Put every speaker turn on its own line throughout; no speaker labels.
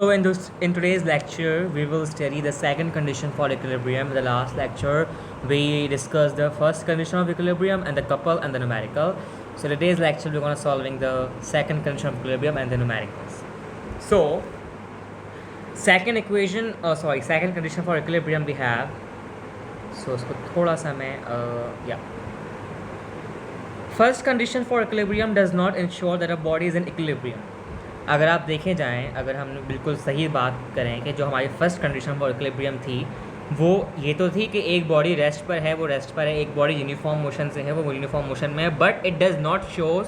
So in today's lecture, we will study the second condition for equilibrium. In the last lecture, we discussed the first condition of equilibrium and the couple and the numerical. So today's lecture, we're going to solving the second condition of equilibrium and the numericals. So second condition for equilibrium we have. So इसको थोड़ा सा मैं yeah. First condition for equilibrium does not ensure that a body is in equilibrium. अगर आप देखें जाएँ, अगर हम बिल्कुल सही बात करें कि जो हमारी फर्स्ट कंडीशन फॉर इक्विलिब्रियम थी वो ये तो थी कि एक बॉडी रेस्ट पर है, वो रेस्ट पर है, एक बॉडी यूनिफॉर्म मोशन से है, वो यूनिफॉर्म मोशन में है, but it does not shows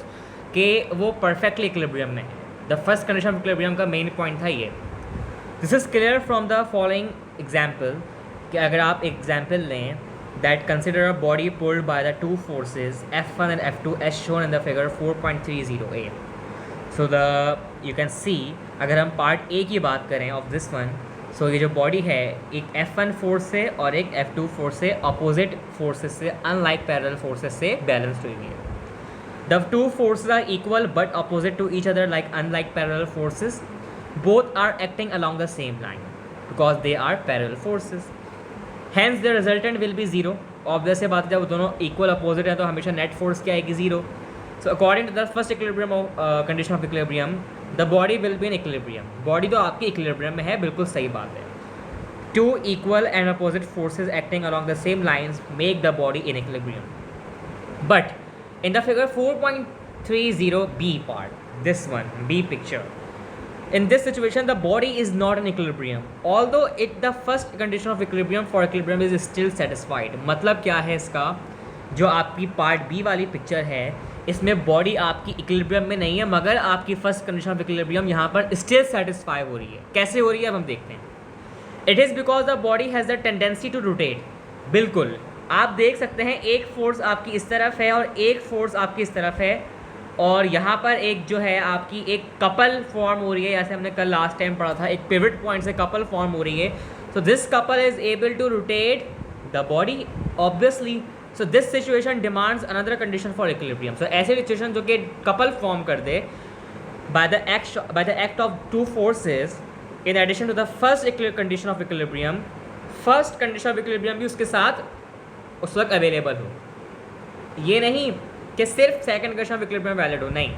कि वो परफेक्टली इक्विलिब्रियम में है. The first condition of equilibrium का मेन पॉइंट था ये. This is clear from the following example कि अगर आप एग्जाम्पल लें that consider a body pulled by the two forces F1 and F2 as shown in the figure 4.30a. So you can see अगर हम part A की बात करें of this one, सो ये जो बॉडी है एक F1 फोर्स से और एक F2 फोर्स से अपोजिट फोर्सेस से अनलाइक पैरेलल फोर्सेस से बैलेंस्ड हुई है. The two forces are equal but opposite to each other like unlike parallel forces. Both are acting along the same line because they are parallel forces. Hence the resultant will be zero. Obvious बात है जब दोनों equal opposite है तो हमेशा net force क्या आएगी, zero. So according to the first equilibrium condition of equilibrium the body will be in equilibrium. Body तो आपकी इक्विलिब्रियम में है, बिल्कुल सही बात है. Two equal and opposite forces acting along the same lines make the body in equilibrium. But in the figure 4.30 B part, this one B picture, in this situation the body is not in equilibrium although the first condition of equilibrium for equilibrium is still satisfied. मतलब क्या है इसका, जो आपकी part B वाली picture है इसमें body आपकी इक्विलिब्रियम में नहीं है मगर आपकी फर्स्ट कंडीशन ऑफ इक्विलिब्रियम यहाँ पर स्टिल सेटिस्फाई हो रही है. कैसे हो रही है अब हम देखते हैं. It is because the body has the tendency to rotate. बिल्कुल आप देख सकते हैं एक फोर्स आपकी इस तरफ है और एक फोर्स आपकी इस तरफ है और यहाँ पर एक जो है आपकी एक कपल फॉर्म हो रही है, जैसे हमने कल लास्ट टाइम पढ़ा था एक पिवट पॉइंट से कपल फॉर्म हो रही है. So this couple is able to rotate the body obviously. So this situation demands another condition for equilibrium. So ऐसे सिचुएशन जो कि कपल फॉर्म कर दे by the act of two forces in addition to the first condition of equilibrium. First condition of equilibrium भी उसके साथ उस वक्त अवेलेबल हो. ये नहीं कि सिर्फ second condition of equilibrium valid हो, नहीं.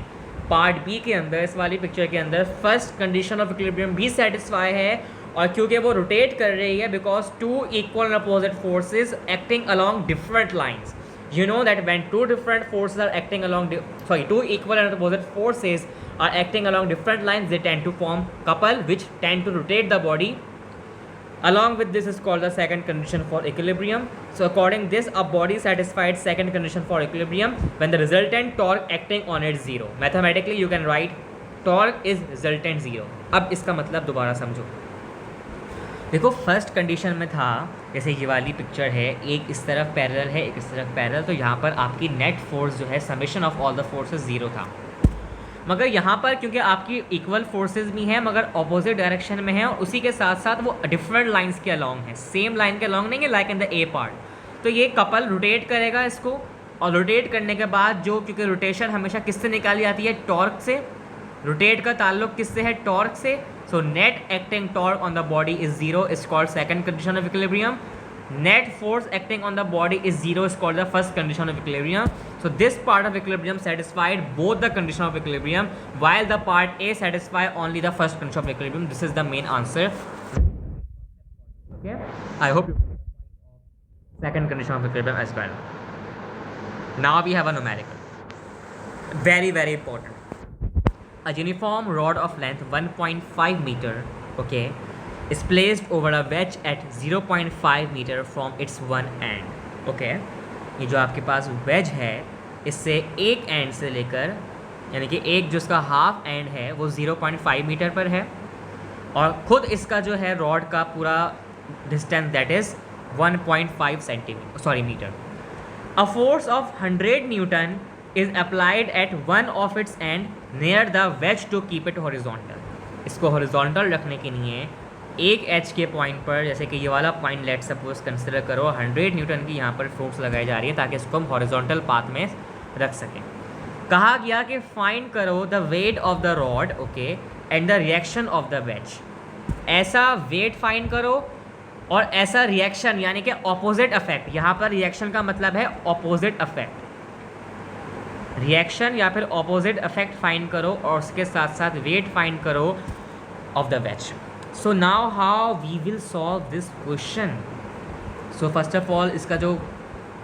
पार्ट बी के अंदर इस वाली पिक्चर के अंदर फर्स्ट कंडीशन ऑफ इक्विलिब्रियम भी सेटिस्फाई है और क्योंकि वो रोटेट कर रही है because two equal and opposite forces acting along different lines. You know that when two different forces are acting along two equal and opposite forces are acting along different lines, they tend to form couple which tend to rotate the body. Along with this is called the second condition for equilibrium. So according this a body satisfied second condition for equilibrium when the resultant torque acting on it zero. Mathematically you can write torque is resultant zero. अब इसका मतलब दोबारा समझो. देखो first condition में था जैसे ये वाली पिक्चर है, एक इस तरफ पैरेलल है एक इस तरफ पैरेलल, तो यहाँ पर आपकी नेट फोर्स जो है summation of all the forces zero था. मगर यहाँ पर क्योंकि आपकी इक्वल फोर्सेस भी हैं मगर अपोजिट डायरेक्शन में है और उसी के साथ साथ वो डिफरेंट लाइंस के अलॉन्ग है, सेम लाइन के अलॉन्ग नहीं है like in the A part. तो ये कपल रोटेट करेगा इसको और रोटेट करने के बाद जो, क्योंकि रोटेशन हमेशा किससे निकाली जाती है, टॉर्क से. रोटेट का ताल्लुक किससे है, टॉर्क से. So net acting torque on the body is zero is called second condition of equilibrium. Net force acting on the body is zero is called the first condition of equilibrium. So this part of equilibrium satisfied both the condition of equilibrium while the part A satisfy only the first condition of equilibrium. This is the main answer. Okay, I hope you second condition of equilibrium as well. Now we have a numerical, very very important. A uniform rod of length 1.5 meter, okay, is placed over a wedge at 0.5 meter from its one end. Okay, ये जो आपके पास veg है इससे एक and से लेकर यानी कि एक जो इसका हाफ एंड है वो 0.5 मीटर पर है और ख़ुद इसका जो है रॉड का पूरा distance that is 1.5 metre. A force of 100 Newton is applied at one of its end near the wedge to keep it horizontal. इसको हॉरिजॉन्टल रखने के लिए एक एच के पॉइंट पर, जैसे कि ये वाला पॉइंट लेट सपोज कंसिडर करो, 100 न्यूटन की यहाँ पर फोर्स लगाई जा रही है ताकि इसको हम हॉरिजॉन्टल पाथ में रख सकें. कहा गया कि फाइंड करो the weight of the rod, okay, and the reaction of the veg. ऐसा वेट फाइंड करो और ऐसा रिएक्शन यानी कि ऑपोजिट इफेक्ट, यहाँ पर रिएक्शन का मतलब है ऑपोजिट इफेक्ट, रिएक्शन या फिर ऑपोजिट इफेक्ट फाइंड करो और उसके साथ साथ वेट फाइंड करो of the wedge. So now how we will solve this question. So first of all इसका जो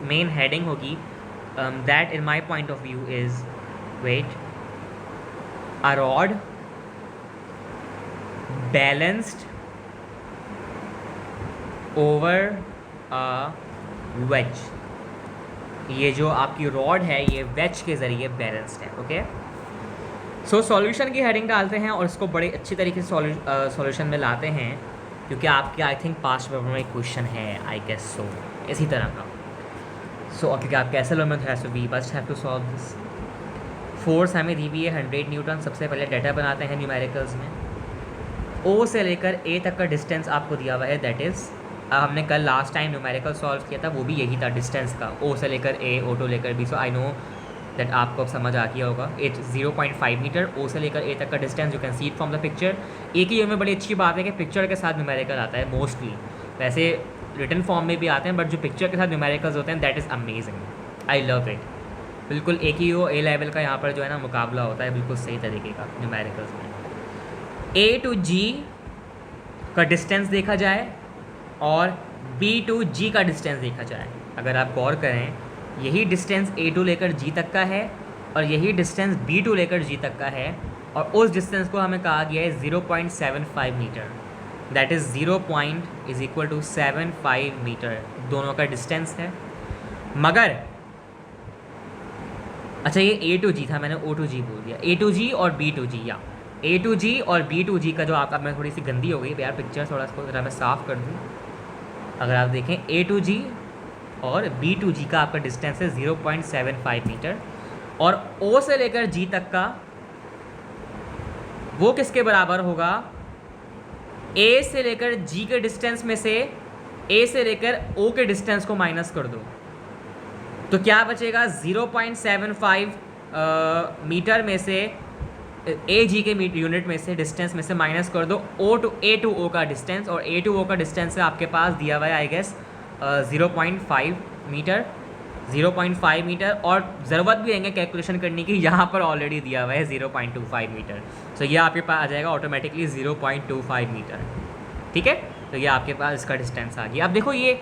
मेन हेडिंग होगी that in my point of view is weight a rod balanced over a wedge. ये जो आपकी rod है ये veg के ज़रिए बैलेंस्ड है. ओके, सो सॉल्यूशन की हेडिंग डालते हैं और इसको बड़े अच्छी तरीके से सॉल्यूशन में लाते हैं, क्योंकि आपके आई थिंक पास्ट पेपर में क्वेश्चन है आई गेस सो इसी तरह का. सो क्योंकि आप कैसे लो में so we must have to solve this. Force हमें दी हुई है 100 न्यूटन. सबसे पहले डाटा बनाते हैं न्यूमेरिकल्स में. ओ से लेकर ए तक का डिस्टेंस आपको दिया हुआ है, दैट इज़ हमने कल लास्ट टाइम न्यूमेरिकल सॉल्व किया था, वो भी यही था डिस्टेंस का, ओ से लेकर ए, ओ टू लेकर B. So I know that आपको अब समझ आ गया होगा. इट 0.5 मीटर ओ से लेकर ए तक का distance. You can see it from the picture. एक ही में बड़ी अच्छी बात है कि पिक्चर के साथ न्यूमेरिकल आता है मोस्टली. वैसे रिटन फॉर्म में भी आते हैं बट जो पिक्चर के साथ न्यूमेरिकल्स होते हैं that is amazing. I love it. बिल्कुल एक ही हो ए लेवल का यहाँ पर जो है ना मुकाबला होता है बिल्कुल सही तरीके का न्यूमेरिकल्स में. ए टू जी का डिस्टेंस देखा जाए और बी टू जी का डिस्टेंस देखा जाए. अगर आप गौर करें यही डिस्टेंस ए टू लेकर जी तक का है और यही डिस्टेंस बी टू लेकर जी तक का है, और उस डिस्टेंस को हमें कहा गया है 0.75 मीटर. दैट इज़ 0.75 मीटर दोनों का डिस्टेंस है. मगर अच्छा ये ए टू जी था, मैंने ओ टू जी बोल दिया. ए टू जी और बी टू जी, या ए टू जी और बी टू जी का जो आप, मैं थोड़ी सी गंदी हो गई यार पिक्चर, थोड़ा सा ज़रा मैं साफ़ कर दूँ. अगर आप देखें ए टू जी और बी टू जी का आपका डिस्टेंस है 0.75 मीटर, और ओ से लेकर जी तक का वो किसके बराबर होगा? ए से लेकर जी के डिस्टेंस में से ए से लेकर ओ के डिस्टेंस को माइनस कर दो तो क्या बचेगा? 0.75 मीटर में से ए जी के यूनिट में से डिस्टेंस में से माइनस कर दो ओ टू ए टू ओ का डिस्टेंस, और ए टू ओ का डिस्टेंस है आपके पास दिया हुआ है आई गेस 0.5 मीटर. 0.5 मीटर, और ज़रूरत भी रहेंगे कैलकुलेशन करने की, यहाँ पर ऑलरेडी दिया हुआ है 0.25 मीटर. सो ये आपके पास आ जाएगा ऑटोमेटिकली 0.25 मीटर. ठीक है, तो ये आपके पास इसका डिस्टेंस आ गया. अब देखो ये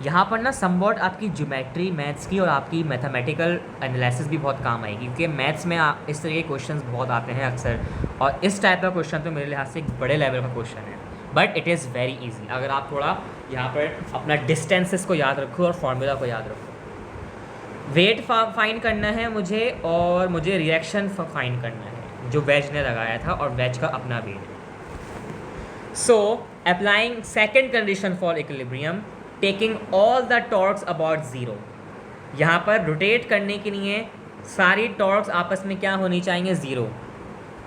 यहाँ पर ना समवॉट आपकी ज्योमेट्री मैथ्स की और आपकी मैथमेटिकल एनालिसिस भी बहुत काम आएगी, क्योंकि मैथ्स में इस तरह के क्वेश्चंस बहुत आते हैं अक्सर, और इस टाइप का क्वेश्चन तो मेरे लिहाज से एक बड़े लेवल का क्वेश्चन है, but it is very easy अगर आप थोड़ा यहाँ पर अपना डिस्टेंसेस को याद रखो और फार्मूला को याद रखो. वेट फाइंड करना है मुझे, और मुझे रिएक्शन फाइंड करना है जो वेज ने लगाया था, और वेज का अपना weight. So applying second condition for equilibrium, taking all the torques about zero. यहाँ पर रोटेट करने के लिए सारी टॉर्क्स आपस में क्या होनी चाहिए? ज़ीरो.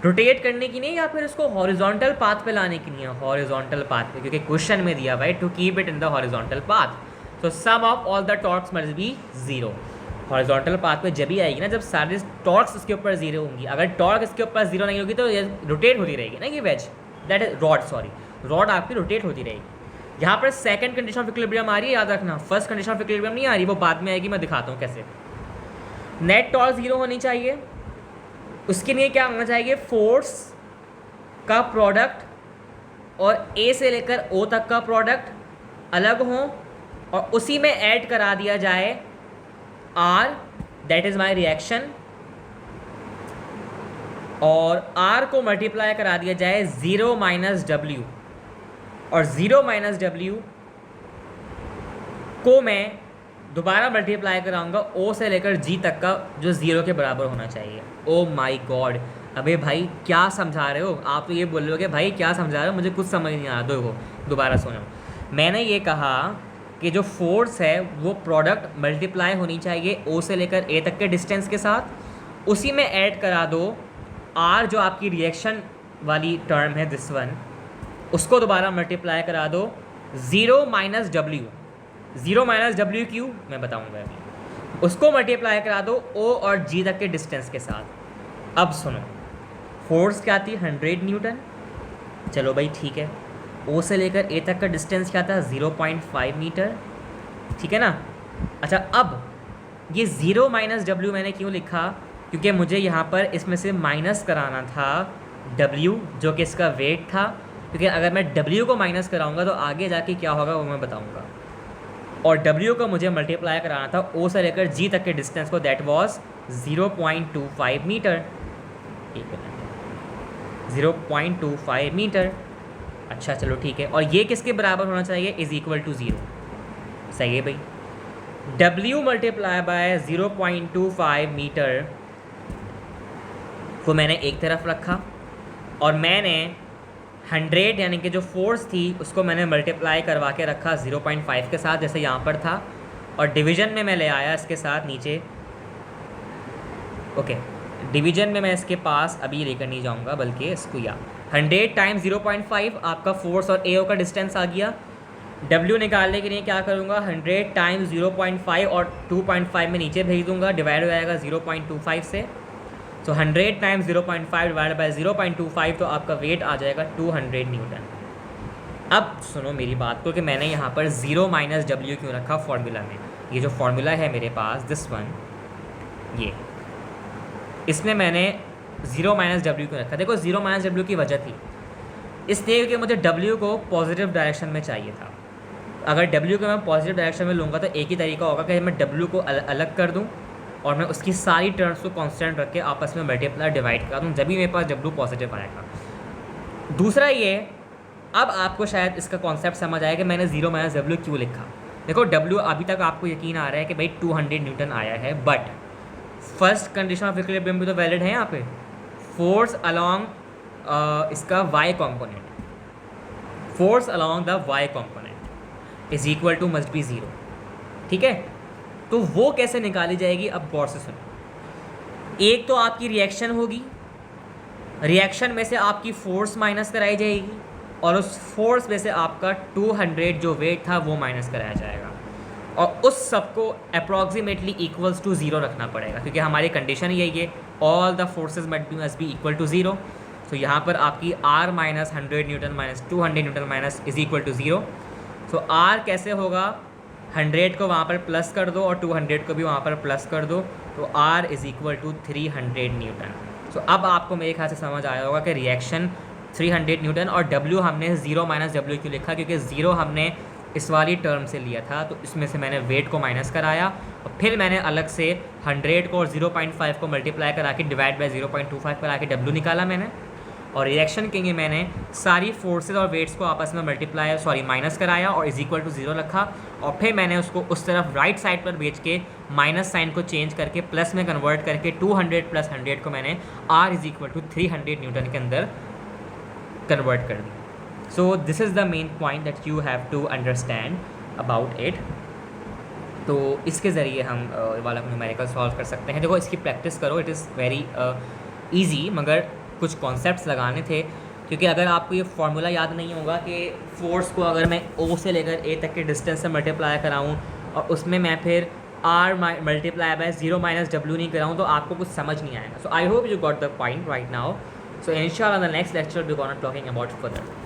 रोटेट करने की नहीं, या फिर उसको हॉरिजॉन्टल पाथ पे लाने की नहीं है, हॉरिजॉन्टल पाथ पे, क्योंकि क्वेश्चन में दिया हुआ है to keep it in the horizontal path. तो sum of all the torques must be zero. Horizontal path पे जब ही आएगी ना जब सारे टॉर्क्स इसके ऊपर ज़ीरो होंगी. अगर टॉर्क इसके ऊपर ज़ीरो नहीं होगी तो ये रोटेट होती रहेगी ना, ये ways that is rod, sorry rod आपकी रोटेट होती रहेगी. यहाँ पर सेकंड कंडीशन ऑफ इक्विलिब्रियम आ रही है, याद रखना. फर्स्ट कंडीशन ऑफ इक्विलिब्रियम नहीं आ रही, वो बाद में आएगी, मैं दिखाता हूँ कैसे. नेट टॉर्क ज़ीरो होनी चाहिए. उसके लिए क्या होना चाहिए? फोर्स का प्रोडक्ट और ए से लेकर ओ तक का प्रोडक्ट अलग हो, और उसी में ऐड करा दिया जाए R, that is my reaction, और आर को मल्टीप्लाई करा दिया जाए 0 माइनस डब्ल्यू, और 0 माइनस डब्ल्यू को मैं दोबारा मल्टीप्लाई कराऊंगा ओ से लेकर जी तक का, जो 0 के बराबर होना चाहिए. ओ माई गॉड, अबे भाई क्या समझा रहे हो आप? तो ये बोल रहे हो कि भाई क्या समझा रहे हो, मुझे कुछ समझ नहीं आ रहा. देखो दोबारा सुनो, मैंने ये कहा कि जो फोर्स है वो प्रोडक्ट मल्टीप्लाई होनी चाहिए ओ से लेकर ए तक के डिस्टेंस के साथ, उसी में ऐड करा दो आर जो आपकी रिएक्शन वाली टर्म है दिस वन, उसको दोबारा मल्टीप्लाई करा दो 0 minus W. 0 minus W Q मैं बताऊंगा अभी. उसको मल्टीप्लाई करा दो ओ और जी तक के डिस्टेंस के साथ. अब सुनो, फोर्स क्या थी? 100 न्यूटन. चलो भाई ठीक है, ओ से लेकर ए तक का डिस्टेंस क्या था, 0.5 मीटर, ठीक है ना। अच्छा, अब ये 0 माइनस डब्ल्यू मैंने क्यों लिखा, क्योंकि मुझे यहाँ पर इसमें से माइनस कराना था W जो कि इसका वेट था, क्योंकि अगर मैं W को माइनस कराऊंगा तो आगे जाके क्या होगा वो मैं बताऊंगा। और W को मुझे मल्टीप्लाई कराना था O से लेकर G तक के डिस्टेंस को, दैट वाज 0.25 मीटर। एक मिनट, 0.25 मीटर। अच्छा चलो ठीक है, और ये किसके बराबर होना चाहिए, इज इक्वल टू 0। सही है भाई। W मल्टीप्लाई बाय 0.25 मीटर को मैंने एक तरफ रखा, और मैंने 100 यानी कि जो फोर्स थी उसको मैंने मल्टीप्लाई करवा के रखा 0.5 के साथ, जैसे यहाँ पर था, और डिवीज़न में मैं ले आया इसके साथ नीचे। ओके, डिवीज़न में मैं इसके पास अभी लेकर नहीं जाऊँगा, बल्कि इसको 100 टाइम्स 0.5 आपका फोर्स और AO का डिस्टेंस आ गया। W निकालने के लिए क्या करूँगा, 100 टाइम्स 0.5 और 2.5 में नीचे भेज दूँगा, डिवाइड हो जाएगा 0.25 से। सो 100 टाइम्स 0.5 डिवाइड बाय 0.25, तो आपका वेट आ जाएगा 200 न्यूटन। अब सुनो मेरी बात को कि मैंने यहाँ पर 0 माइनस डब्ल्यू क्यों रखा फॉर्मूला में। ये जो फॉर्मूला है मेरे पास, दिस वन, ये इसमें मैंने 0 माइनस डब्ल्यू क्यों रखा, देखो 0 माइनस डब्ल्यू की वजह थी इसलिए कि मुझे W को पॉजिटिव डायरेक्शन में चाहिए था। अगर W को मैं पॉजिटिव डायरेक्शन में लूँगा तो एक ही तरीका होगा कि मैं W को अलग कर दूँ और मैं उसकी सारी टर्म्स को कांस्टेंट रख के आपस में मल्टीप्लाई डिवाइड करा दूँ, जब भी मेरे पास W पॉजिटिव आएगा। दूसरा ये, अब आपको शायद इसका कॉन्सेप्ट समझ आया कि मैंने 0 माइनस डब्ल्यू क्यों लिखा। देखो W अभी तक आपको यकीन आ रहा है कि भाई 200 न्यूटन आया है, but first condition of equilibrium भी तो वैलिड है यहाँ पे। फोर्स अलॉन्ग इसका y component, force along the y component is equal to must be 0, ठीक है। तो वो कैसे निकाली जाएगी, अब गौर से सुनो। एक तो आपकी रिएक्शन होगी, रिएक्शन में से आपकी फोर्स माइनस कराई जाएगी, और उस फोर्स में से आपका 200 जो वेट था वो माइनस कराया जाएगा, और उस सबको अप्रॉक्सीमेटली इक्वल्स टू 0 रखना पड़ेगा, क्योंकि हमारी कंडीशन यही है, all the forces must be equal to 0। तो यहाँ पर आपकी R minus 100 newton minus 200 newton minus is equal to 0। So R कैसे होगा, 100 को वहाँ पर प्लस कर दो और 200 को भी वहाँ पर प्लस कर दो, तो R is equal to 300 newton. So अब आपको मेरे ख्याल से समझ आया होगा कि रिएक्शन 300 न्यूटन, और W हमने 0 माइनस डब्ल्यू क्यों लिखा, क्योंकि 0 हमने इस वाली टर्म से लिया था, तो इसमें से मैंने वेट को माइनस कराया, और फिर मैंने अलग से 100 को और 0.5 को मल्टीप्लाई करा के डिवाइड बाय 0.25 करा के W निकाला मैंने, और रिएक्शन के लिए मैंने सारी फोर्सेज और वेट्स को आपस में माइनस कराया और इज इक्वल टू 0 रखा, और फिर मैंने उसको उस तरफ राइट साइड पर भेज के माइनस साइन को चेंज करके प्लस में कन्वर्ट करके 200 प्लस 100 को मैंने R is equal to 300 newton के अंदर कन्वर्ट कर दिया। So this is the main point that you have to understand about it. तो इसके ज़रिए हम वाला न्यूमेरिकल सॉल्व कर सकते हैं। देखो इसकी प्रैक्टिस करो, इट इज़ वेरी ईजी, मगर कुछ कॉन्सेप्ट्स लगाने थे, क्योंकि अगर आपको ये फार्मूला याद नहीं होगा कि फोर्स को अगर मैं O से लेकर A तक के डिस्टेंस से मल्टीप्लाई कराऊँ और उसमें मैं फिर R multiply by 0 minus W नहीं कराऊँ, तो आपको कुछ समझ नहीं आएगा। So I hope you got the point right now. So इंशाल्लाह the next lecture we gonna talking about further.